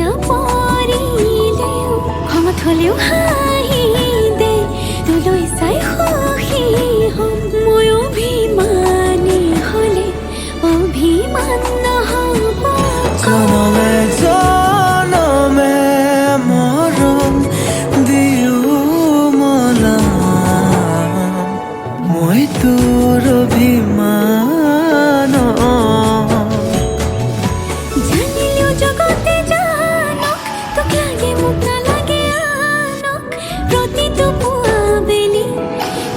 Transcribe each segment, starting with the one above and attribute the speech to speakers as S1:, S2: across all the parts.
S1: নপৰিলেও খঙত হ'লেও হাঁহি দে তোলৈ চাই সুখী হ'ম মই অভিমানী হ'লে অভিমান নহ'ব
S2: জনমে জনমে মৰম দিও মলাম মই তোৰ অভিমান
S1: জানিলেও জগতে জানক তোক লাগে মোক নালাগে আনক প্ৰতিটো পুৱা বেলি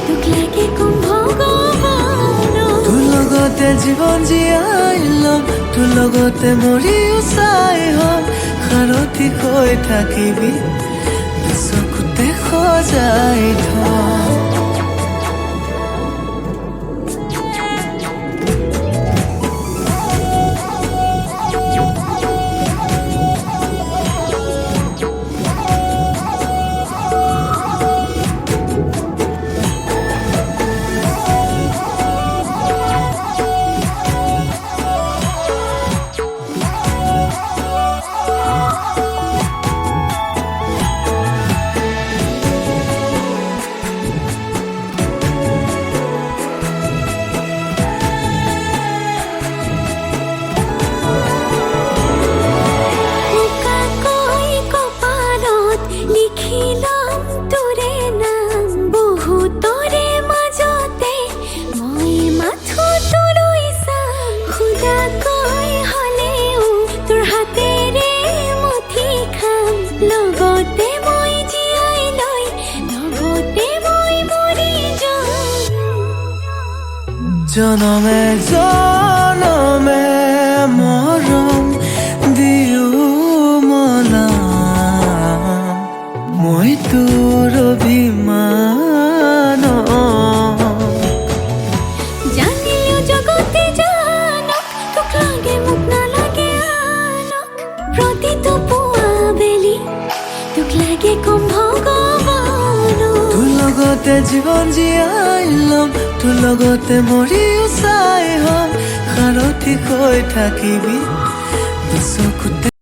S1: তোক লাগে কম ভগৱানক
S2: তোৰ লগতে জীৱন জীয়াই ল'ম তোৰ লগতে মৰিও চাই হ'ম সাৰথি হৈ থাকিবি চকুতে সজাই থম জনমে জনমে মৰম দিও মলাম মই তোৰ অভিমান
S1: জানিলেও জগতে জানক তোক লাগে মোক নালাগে আনক প্ৰতিটো পুৱা বেলি তোক লাগে কম ভগৱানক
S2: তোৰ লগতে জীৱন জীয়াই ল'ম তোৰ লগতে মৰিও চাই হ'ম সাৰথি হৈ থাকিবি চকুতে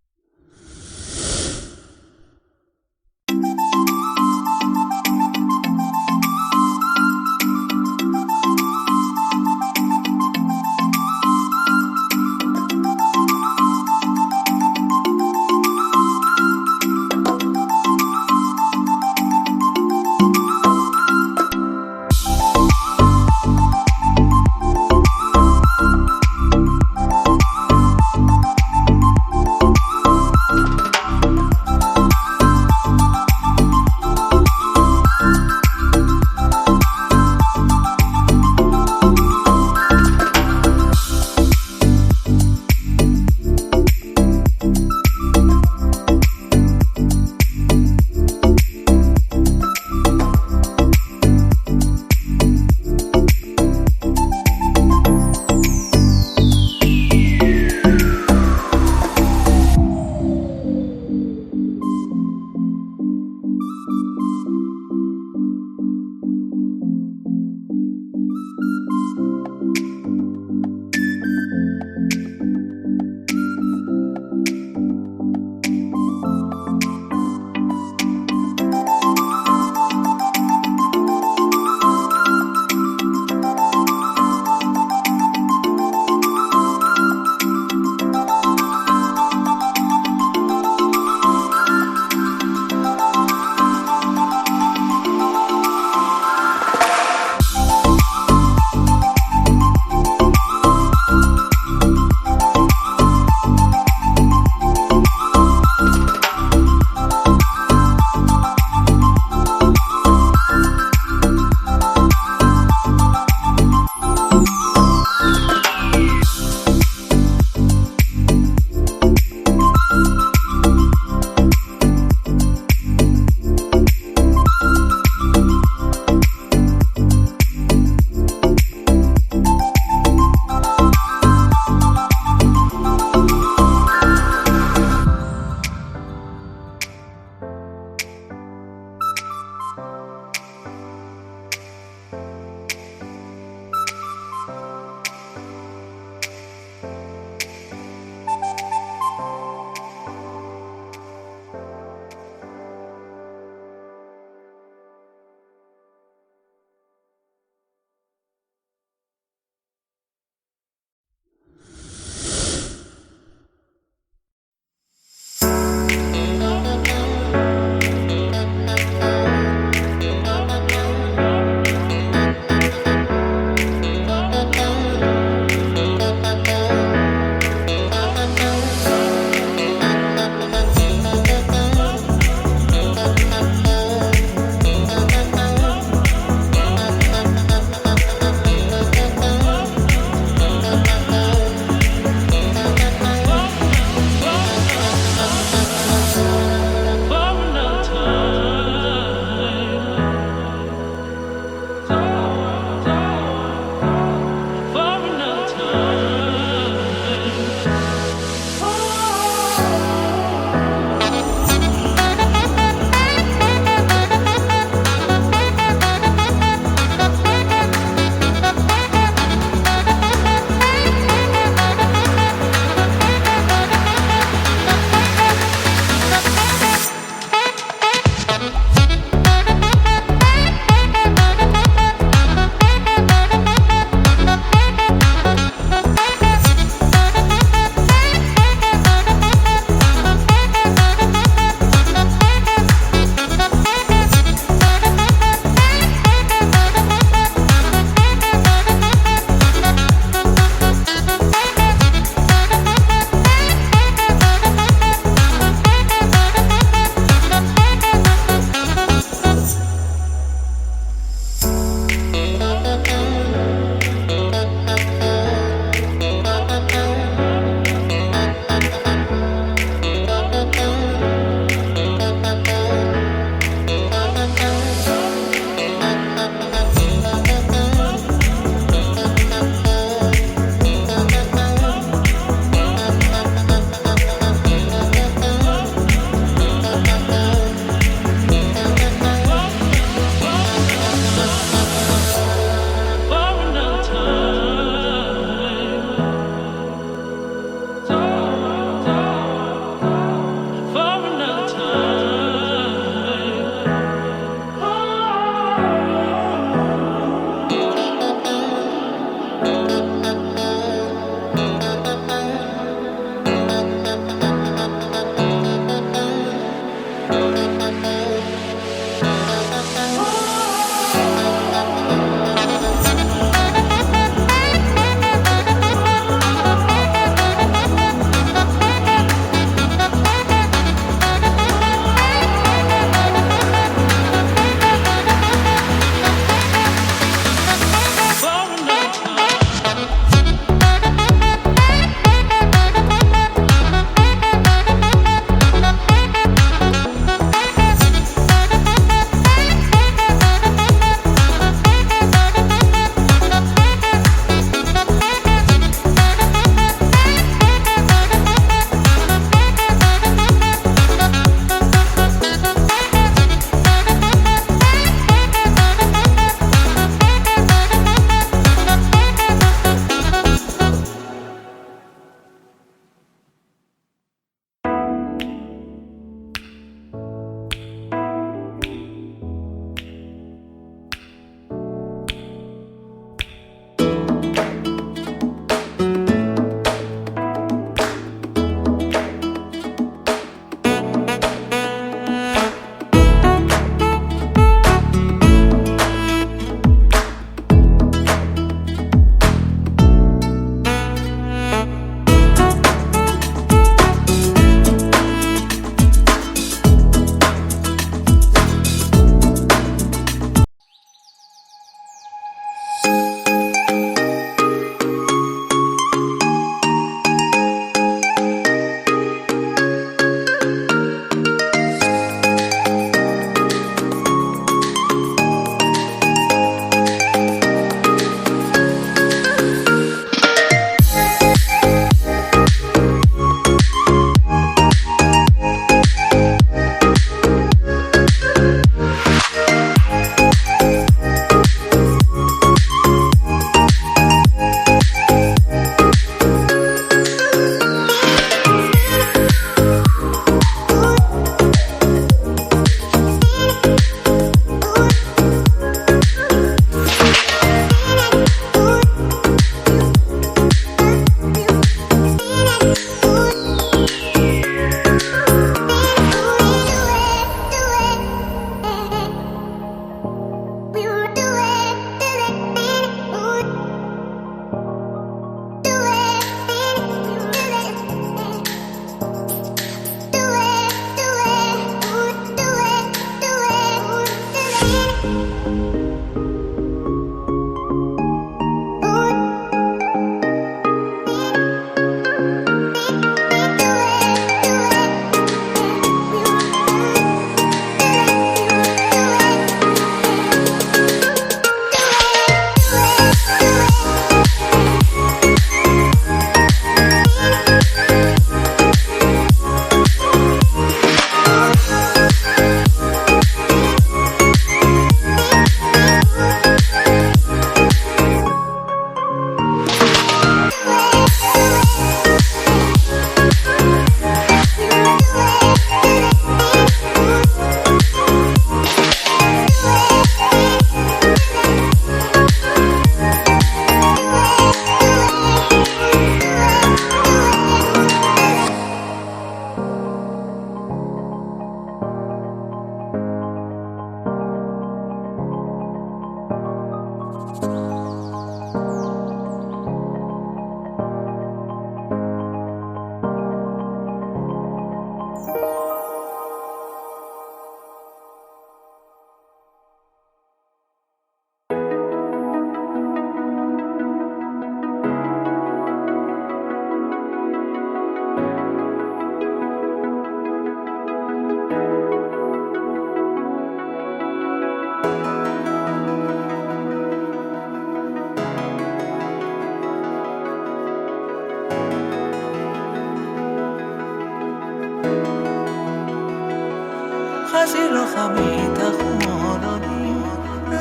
S2: সাজি ৰখা মিঠা সোঁৱৰণি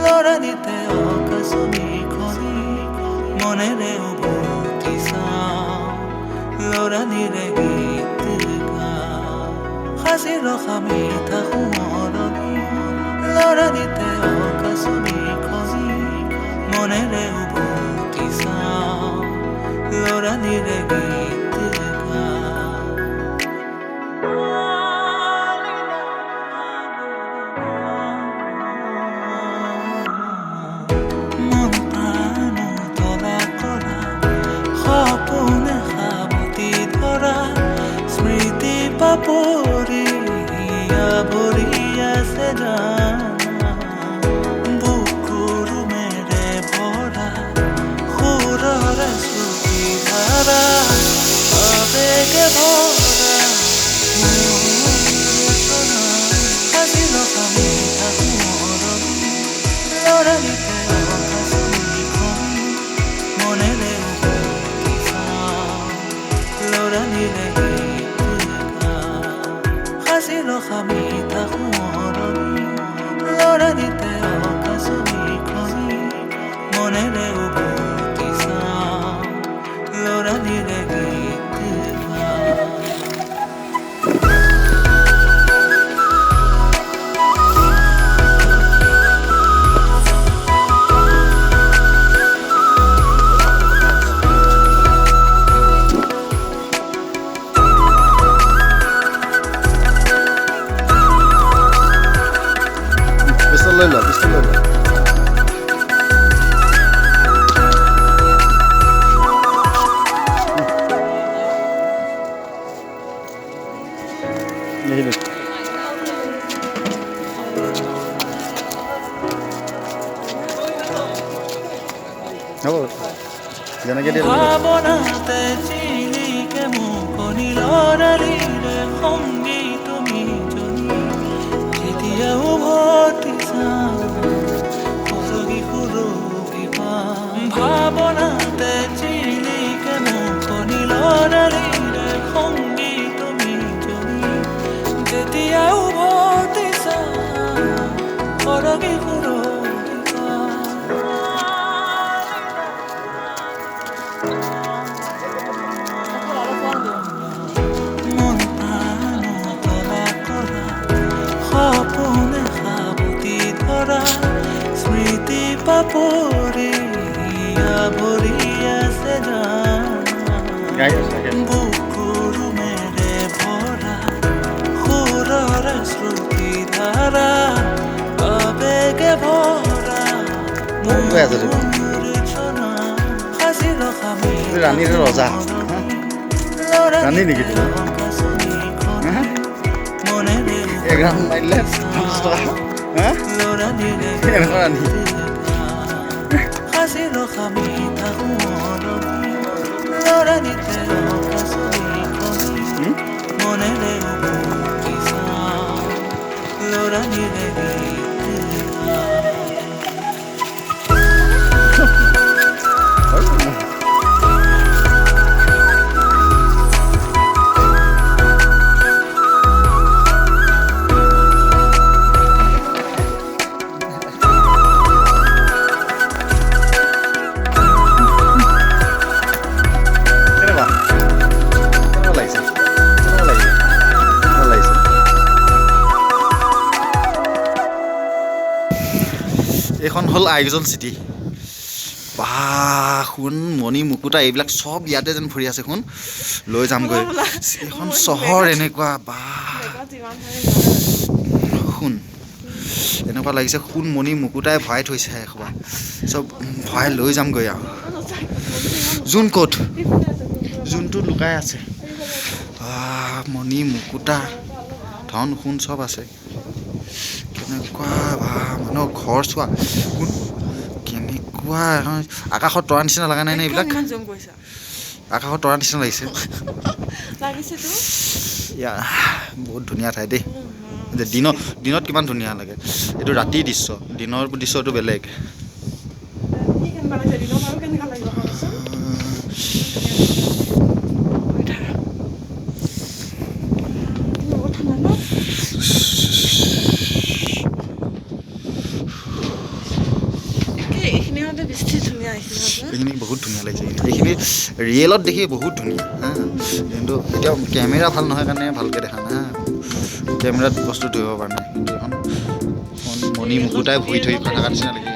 S2: লৰানিতে অকাশনি খনি মনেৰে উভতি চাওঁ লৰানিৰে গীত গাওঁ সাজি ৰখা মিঠা সোঁৱৰণি লৰানিতে অকাশনি খনি মনেৰে উভতি চাওঁ লৰানিৰে গীত গাওঁ মন প্ৰাণ তলা কৰা সপোনে সাৱটি ধৰা স্মৃতি পাপৰি আৱৰি আছে জানা বুকুৰ মেৰে ভৰা সুৰৰে শ্ৰুতি ধাৰা আবেগে ভৰা সাজি ৰখা মিঠা সোঁৱৰণি লৰানিতে অকাশনি খনি মনেৰে উভতি চাওঁ লৰানিৰে গীত গাওঁ সাজি ৰখা মিঠা সোঁৱৰণি লৰানিতে অকাশনি খনি মনেৰে উভতি চাওঁ লৰানিৰে গীত গাওঁ
S3: পিস্তল লৈ লোৱা পিস্তল লৈ লোৱা হ'ব যেনেকৈ দিয়ে
S2: ভাৱনাতে চিলিকে মুকনি লৰালিৰে সংগী তুমি জনী যেতিয়া উভতি চাওঁ সৰগী সুৰভি পাম ভাৱনাতে চিলিকে মুকনি লৰালিৰে সংগী তুমি জনী যেতিয়া উভতি চাওঁ সৰগী সুৰভি পাম মন প্ৰাণ তলা কৰা সপোনে সাৱটি ধৰা স্মৃতি পাপৰি আৱৰি আছে জানা বুকুৰ মেৰে ভৰা সুৰৰে শ্ৰুতি ধাৰা আবেগে ভৰা
S3: গৈ আছে দেখোন।
S2: মূৰ্ছনা সাজি ৰখা
S3: ৰাণীৰ ৰজা ৰাণী নেকি তুমি এগ্ৰাম মাৰিলে 50 টকা এনেকুৱা ৰাণী
S2: সাজি ৰখা মিঠা সোঁৱৰণি লৰানিতে অকাশনি খনি মনেৰে উভতি চাওঁ লৰানিৰে গীত গাওঁ
S3: এইখন হ'ল আইজল চিটি বা শুন মণি মুকুতা এইবিলাক চব ইয়াতে যেন ফুৰি আছে শুন লৈ যামগৈ এখন চহৰ এনেকুৱা বা শুন এনেকুৱা লাগিছে শুন মণি মুকুতাই ভৰাই থৈছে এসোপা চব ভৰাই লৈ যামগৈ আৰু জোন ক'ত জোনটো লুকাই আছে মণি মুকুতা ধন সোণ চব আছে কেনেকুৱা বা মানুহৰ ঘৰ চোৱা কোন কেনেকুৱা আকাশত তৰা নিচিনা লগা নাই নে এইবিলাক আকাশত তৰা নিচিনা লাগিছে বহুত ধুনীয়া ঠাই দেই দিনত কিমান ধুনীয়া লাগে এইটো ৰাতিৰ দৃশ্য দিনৰ দৃশ্যটো বেলেগ এইখিনি বহুত ধুনীয়া লাগিছে এইখিনি ৰিয়েলত দেখি বহুত ধুনীয়া হা কিন্তু এতিয়া কেমেৰা ভাল নহয় কাৰণে ভালকৈ দেখা নাই হা কেমেৰাত বস্তু ধৰিব পৰা নাই কিন্তু এখন মণি মুকুটাই ভৰি থৈ থকাৰ নিচিনা লাগে